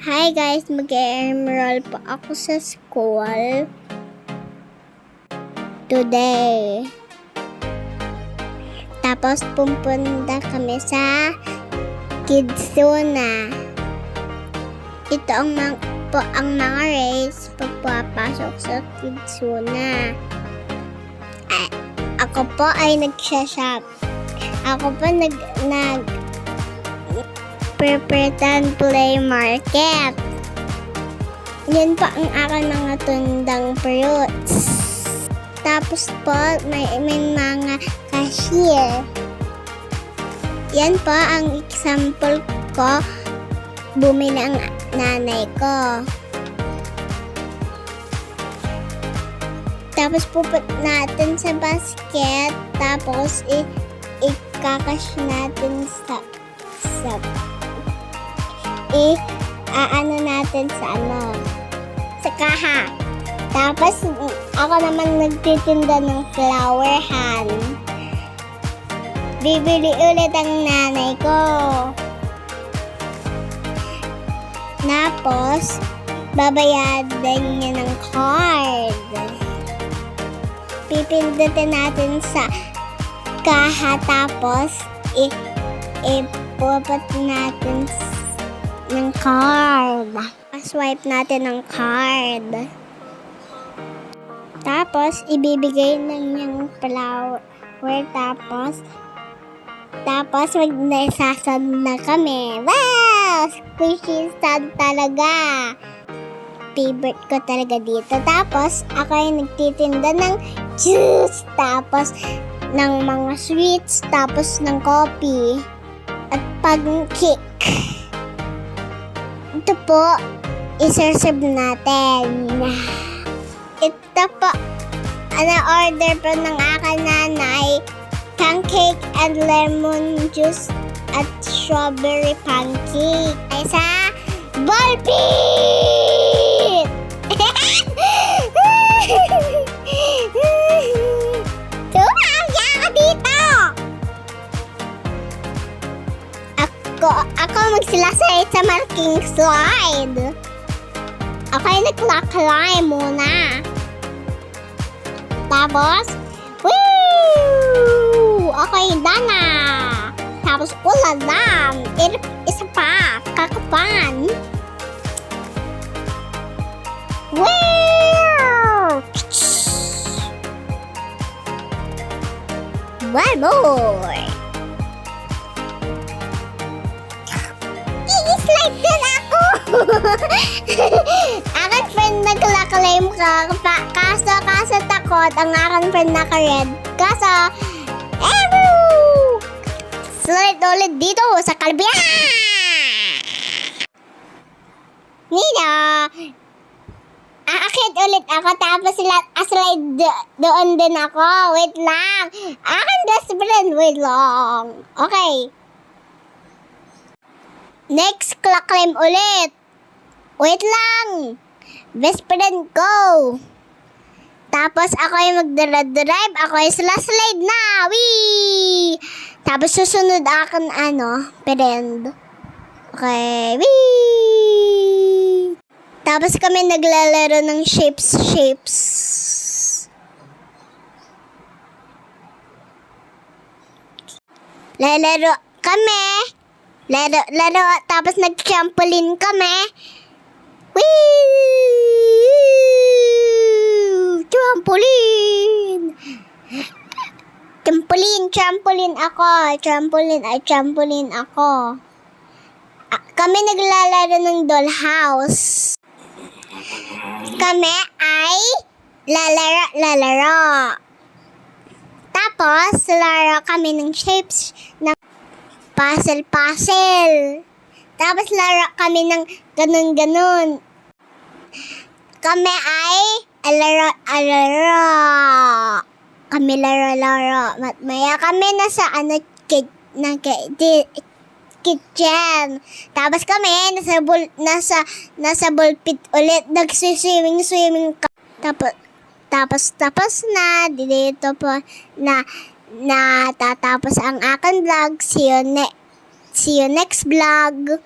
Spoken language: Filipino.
Hi guys, mag-enroll po ako sa school today. Tapos pupunta kami sa Kidzuna. Ito ang mga race pagpapasok sa Kidzuna. Ako po ay nag-shop. Ako po pretend play market. Yan po ang aking mga tundang fruits. Tapos po, may mga cashier. Yan po ang example ko. Bumili ang nanay ko. Tapos puput natin sa basket. Tapos ikakash natin sa aano natin sa kaha. Tapos ako naman nagtitinda ng flower hand. Bibili ulit ang nanay ko. Tapos babayadan niya ng card. Pipindutin natin sa kaha, tapos ipuput natin ng card. Swipe natin ng card. Tapos ibibigay na niyang flower. Tapos magsasad na kami. Wow! Squishy sad talaga. Favorite ko talaga dito. Tapos ako ay nagtitinda ng juice. Tapos ng mga sweets. Tapos ng coffee. At pag-cake. Ito po, iserserve natin. Ito po, order po ng aking nanay. Pancake and lemon juice at strawberry pancake. Ay sa Ballpit! Tumaya ka dito! Ako magsilasay sa marking slide. Ako ay nagla-climb muna. Tapos, woo! Ako ay dana. Tapos, ulalam. Isa pa, kakapan. Woo! One more. I-slide din ako. Aking friend nagla-climb ka. Kaso takot ang aking friend naka-red. Kaso, slide ulit dito sa kalbiya. Nino, aakit ulit ako tapos slide doon din ako. Wait lang. Aking best friend, wait lang. Okay. Next, climb ulit. Wait lang. Best friend ko. Tapos ako ay magdara-drive. Ako ay slide na. Wee! Tapos susunod akin friend. Okay. Wee! Tapos kami naglalaro ng shapes. Lalaro kami. Laro, tapos nag-trampoline kami. Wee! Trampoline ako. Kami naglalaro ng dollhouse. Kami ay lalaro. Tapos, laro kami ng shapes ng puzzle. Tapos laro kami ng ganun. Kami ay alaro. Kami laro. Maya kami nasa kitchen. Tapos kami nasa ballpit ulit. Nagsiswimming ka. Tapos na dito po na tatapos ang aking vlog. See you next vlog.